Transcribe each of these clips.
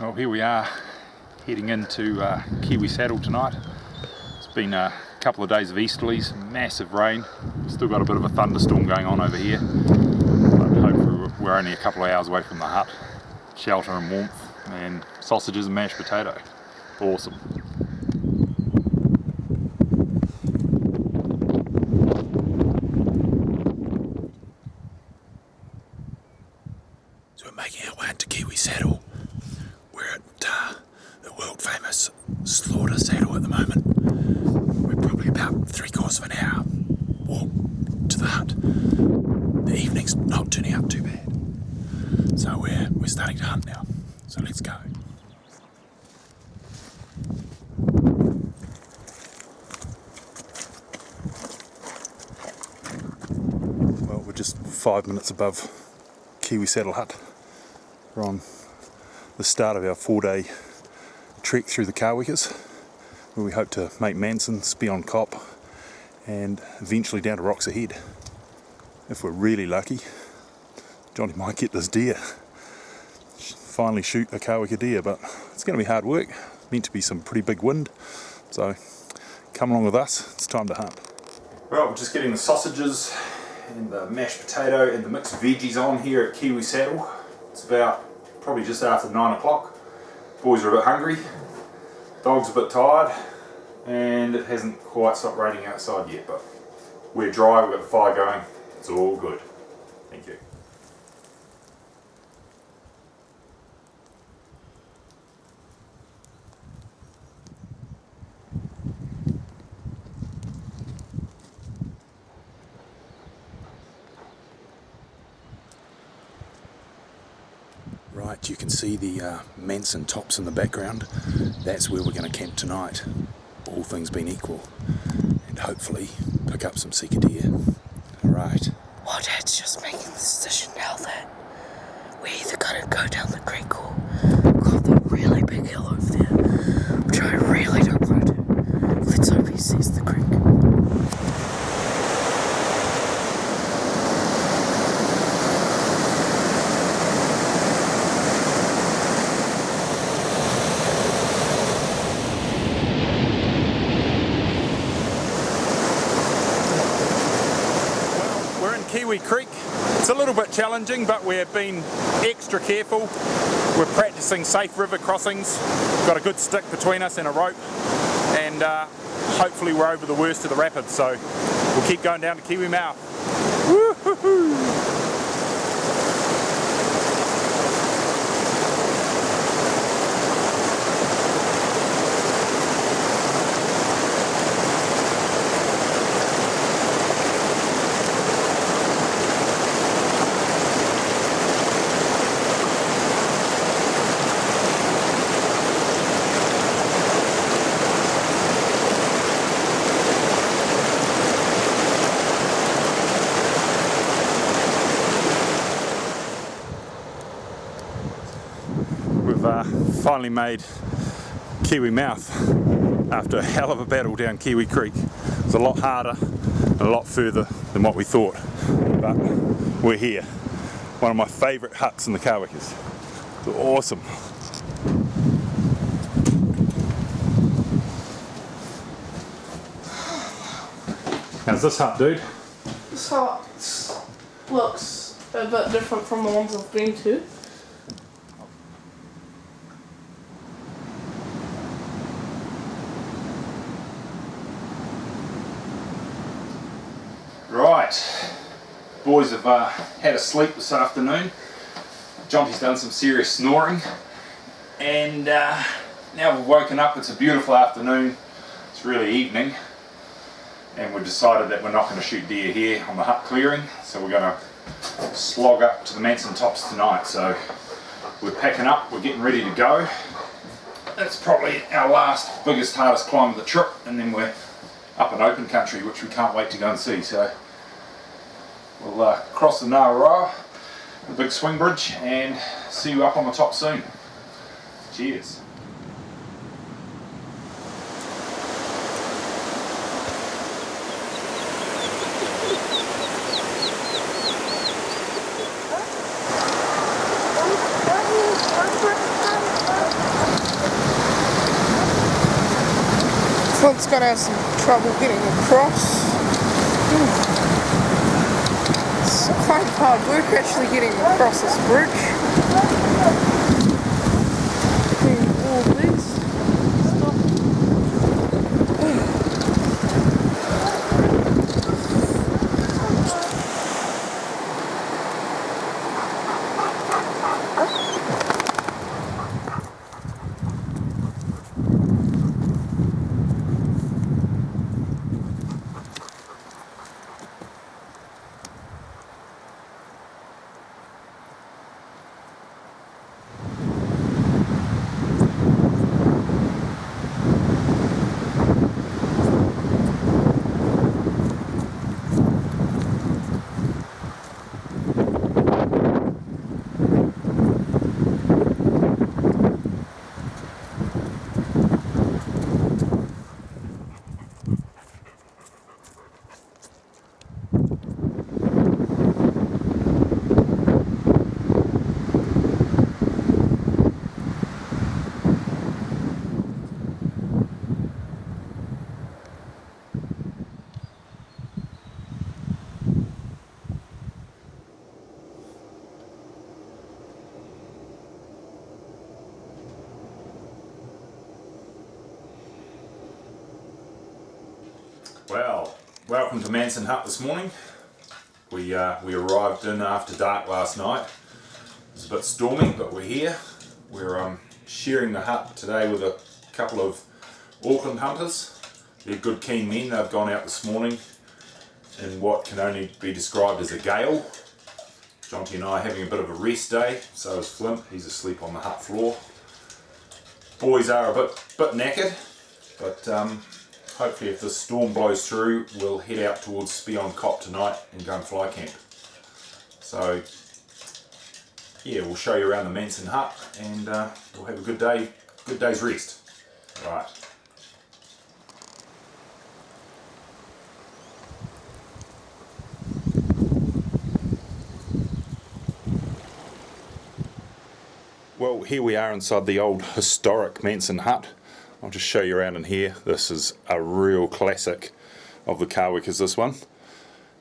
Well, here we are heading into Kiwi Saddle tonight. It's been a couple of days of easterlies, massive rain. Still got a bit of a thunderstorm going on over here, but hopefully we're only a couple of hours away from the hut. Shelter and warmth, and sausages and mashed potato. Awesome. So we're making our way into Kiwi Saddle. We're at the world famous Slaughter Saddle at the moment. We're probably about 3/4 of an hour walk to the hut. The evening's not turning out too bad. So we're starting to hunt now. So let's go. Well, we're just 5 minutes above Kiwi Saddle Hut. We're on the start of our 4-day trek through the Kawekas, where we hope to make Manson's, be on Cop, and eventually down to Rocks Ahead. If we're really lucky, Jonty might get this deer. Finally shoot a Kaweka deer, but it's going to be hard work. Meant to be some pretty big wind, so come along with us, it's time to hunt. Well, we're just getting the sausages and the mashed potato and the mixed veggies on here at Kiwi Saddle. It's about probably just after 9 o'clock. Boys are a bit hungry, dog's a bit tired, and it hasn't quite stopped raining outside yet, but we're dry, we've got the fire going, it's all good. Thank you. Right, you can see the Manson tops in the background. That's where we're going to camp tonight, all things being equal, and hopefully pick up some Sika deer. Alright. Well, Dad's just making the decision now that we're either going to go down the creek or climb that really big hill over there, which I really don't want to do. Let's hope he sees the creek. Kiwi Creek. It's a little bit challenging, but we're being extra careful. We're practicing safe river crossings. We've got a good stick between us and a rope, and hopefully we're over the worst of the rapids, so we'll keep going down to Kiwi Mouth. Woo-hoo-hoo. Finally made Kiwi Mouth after a hell of a battle down Kiwi Creek. It was a lot harder and a lot further than what we thought, but we're here. One of my favourite huts in the Kawekas. It's awesome. How's this hut, dude? This hut looks a bit different from the ones I've been to. Right, boys have had a sleep this afternoon. Jonty's done some serious snoring, and now we've woken up. It's a beautiful afternoon. It's really evening, and we've decided that we're not going to shoot deer here on the hut clearing, so we're going to slog up to the Manson tops tonight. So we're packing up, we're getting ready to go. That's probably our last, biggest, hardest climb of the trip, and then we're up in open country, which we can't wait to go and see. So we'll cross the Narawa, the big swing bridge, and see you up on the top soon. Cheers. one's going to have some trouble getting across. It's quite hard work actually getting across this bridge. All these stuff. Well, welcome to Manson Hut this morning. We arrived in after dark last night. It was a bit stormy, but we're here. We're sharing the hut today with a couple of Auckland hunters. They're good keen men. They've gone out this morning in what can only be described as a gale. Jonty and I are having a bit of a rest day, so is Flint. He's asleep on the hut floor. Boys are a bit knackered, but hopefully if this storm blows through, we'll head out towards Spion Cop tonight and go and fly camp. So yeah, we'll show you around the Manson Hut and we'll have a good day's rest. Right. Well, here we are inside the old historic Manson Hut. I'll just show you around in here. This is a real classic of the Kawekas, this one.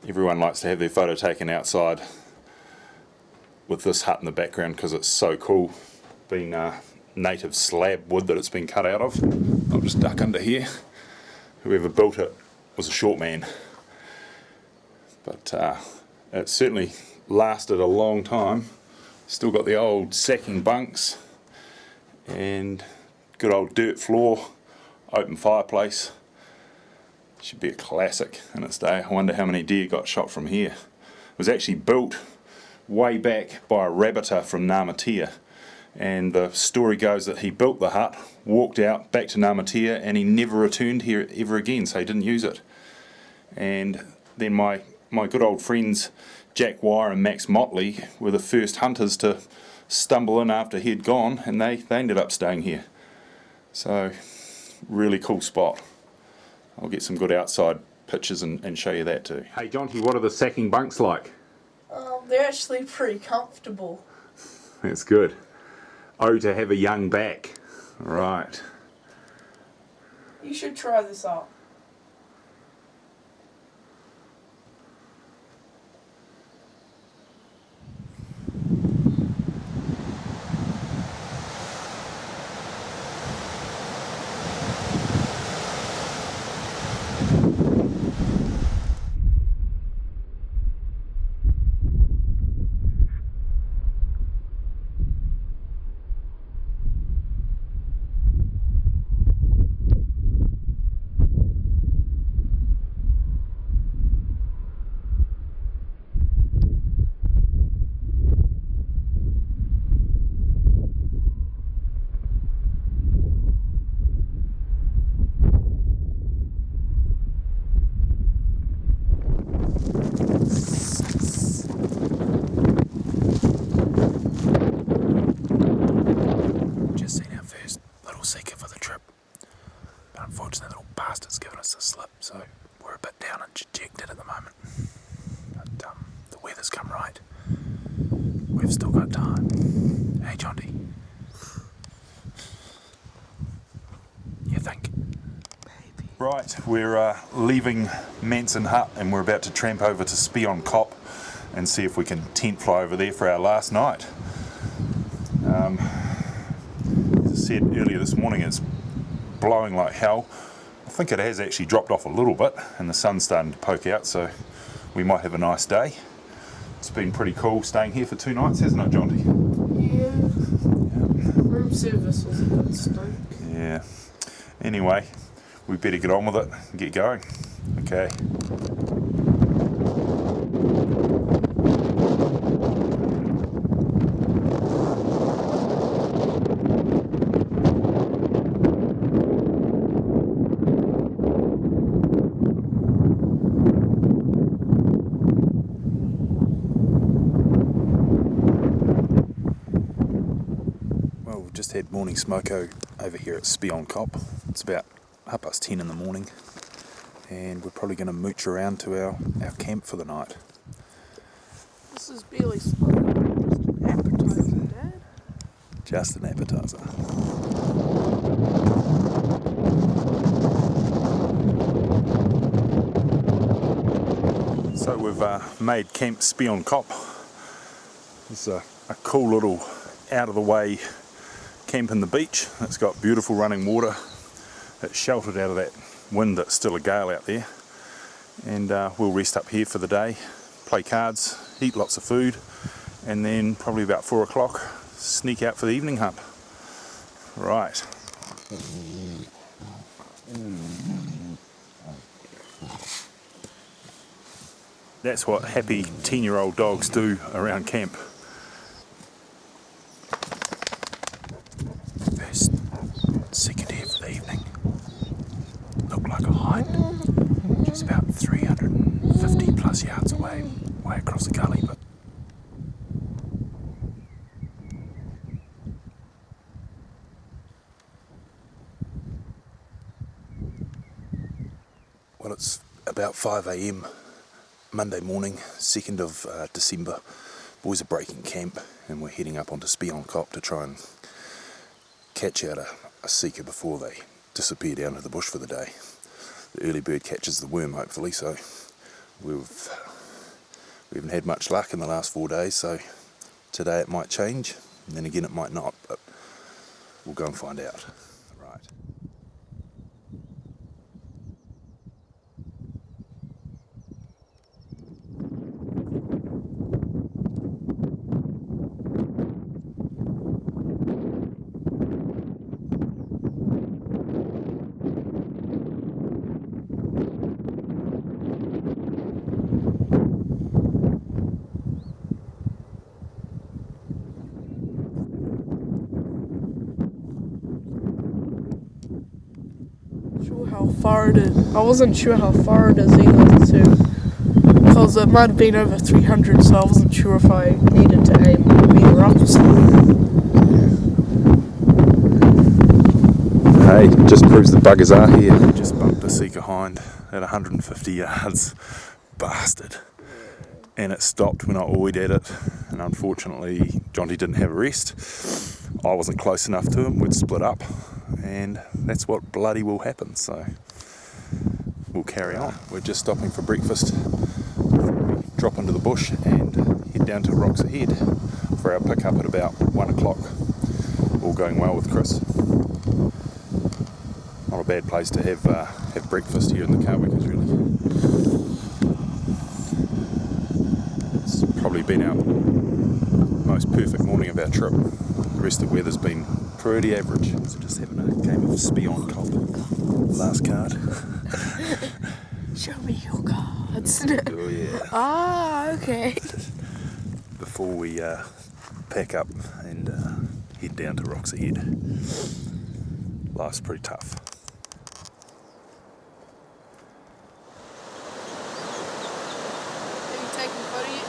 Everyone likes to have their photo taken outside with this hut in the background because it's so cool. Being native slab wood that it's been cut out of. I'll just duck under here. Whoever built it was a short man. But it certainly lasted a long time. Still got the old sacking bunks and good old dirt floor, open fireplace. Should be a classic in its day. I wonder how many deer got shot from here. It was actually built way back by a rabbiter from Namatea, and the story goes that he built the hut, walked out back to Namatea, and he never returned here ever again, so he didn't use it. And then my good old friends Jack Wire and Max Motley were the first hunters to stumble in after he'd gone, and they ended up staying here. So, really cool spot. I'll get some good outside pictures and show you that too. Hey Jonty, what are the sacking bunks like? They're actually pretty comfortable. That's good. Oh, to have a young back. Right. You should try this out. Right, we're leaving Manson Hut and we're about to tramp over to Spion Cop and see if we can tent fly over there for our last night. As I said earlier this morning, it's blowing like hell. I think it has actually dropped off a little bit and the sun's starting to poke out, so we might have a nice day. It's been pretty cool staying here for 2 nights, hasn't it, Jonty? Yeah. Room service was a bit stoked. Yeah. Anyway, we better get on with it and get going. Okay. Well, we've just had morning smoko over here at Spion Cop. It's about 10:30 in the morning, and we're probably going to mooch around to our camp for the night. This is barely smoke. Just an appetizer, Dad. Just an appetizer. So we've made Camp Spion Cop. It's a cool little out-of-the-way camp in the beach. It's got beautiful running water. It's sheltered out of that wind that's still a gale out there. And we'll rest up here for the day, play cards, eat lots of food, and then probably about 4 o'clock sneak out for the evening hunt. Right. That's what happy 10-year-old dogs do around camp. First, second here for the evening. Looked like a hike. Just about 350 plus yards away across the gully, but well, it's about 5 a.m. Monday morning, 2nd of December. Boys are breaking camp and we're heading up onto Spion Cop to try and catch out a Sika before they disappear down to the bush for the day. The early bird catches the worm, hopefully, so we haven't had much luck in the last 4 days, so today it might change, and then again it might not, but we'll go and find out. Right. How far it is. I wasn't sure how far it is either, too, because it might have been over 300, so I wasn't sure if I needed to aim either up or something. Hey, just proves the buggers are here. Just bumped a Sika hind at 150 yards. Bastard. And it stopped when I oied at it, and unfortunately Jonty didn't have a rest. I wasn't close enough to him, we'd split up, and that's what bloody will happen, so we'll carry on. We're just stopping for breakfast, drop into the bush and head down to Rocks Ahead for our pick up at about 1 o'clock. All going well with Chris. Not a bad place to have breakfast here in the Kawekas, really. It's probably been our most perfect morning of our trip. The rest of the weather's been pretty average, so just having a game of Spion Cop. Last card. Show me your cards. Oh yeah. Ah, okay. Before we pack up and head down to Rocks Ahead. Life's pretty tough. Have you taken a photo yet?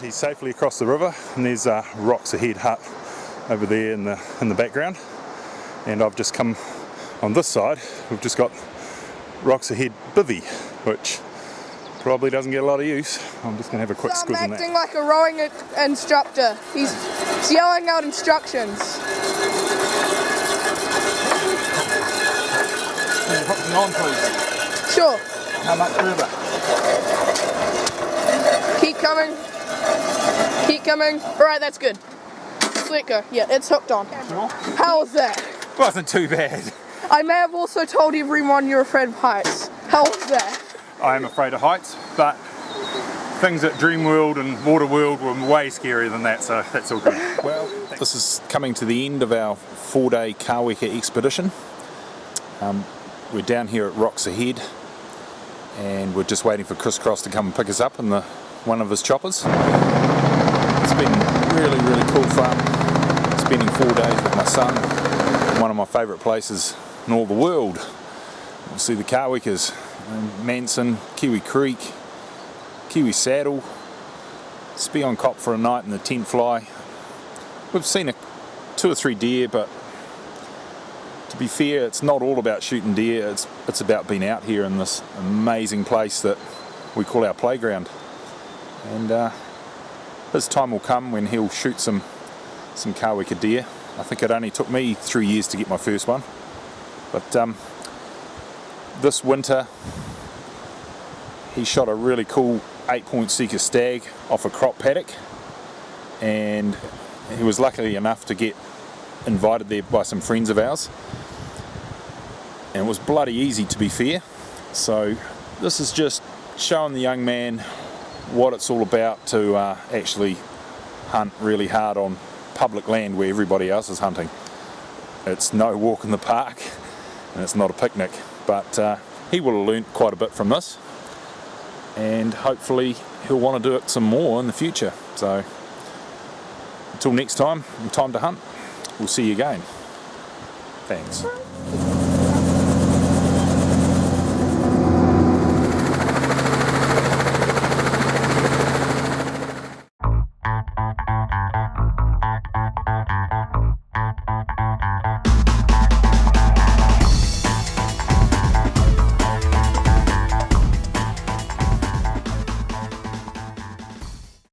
He's safely across the river, and there's Rocks Ahead hut over there in the background. And I've just come on this side. We've just got Rocks Ahead bivvy, which probably doesn't get a lot of use. I'm just going to have a quick squiz on that. I'm acting like a rowing instructor. He's yelling out instructions. Can you put me on, please? Sure. How much further? Keep coming. Keep coming. Alright, that's good. Just let go. Yeah, it's hooked on. Sure. How was that? Wasn't too bad. I may have also told everyone you're afraid of heights. How was that? I am afraid of heights, but things at Dreamworld and Waterworld were way scarier than that, so that's all good. Well, this is coming to the end of our 4-day Kaweka expedition. We're down here at Rocks Ahead, and we're just waiting for Chris Cross to come and pick us up in one of his choppers. It's been really, really cool fun spending 4 days with my son in one of my favourite places in all the world. We'll see the Kawekas, Manson, Kiwi Creek, Kiwi Saddle, Spion Cop for a night in the tent fly. We've seen 2 or 3 deer, but to be fair, it's not all about shooting deer. It's about being out here in this amazing place that we call our playground. And his time will come when he'll shoot some Kaweka deer. I think it only took me 3 years to get my first one. But this winter, he shot a really cool 8-point Sika stag off a crop paddock, and he was lucky enough to get invited there by some friends of ours, and it was bloody easy, to be fair. So this is just showing the young man what it's all about to actually hunt really hard on public land where everybody else is hunting. It's no walk in the park, and it's not a picnic, but he will have learnt quite a bit from this, and hopefully he'll want to do it some more in the future. So until next time, time to hunt. We'll see you again. Thanks.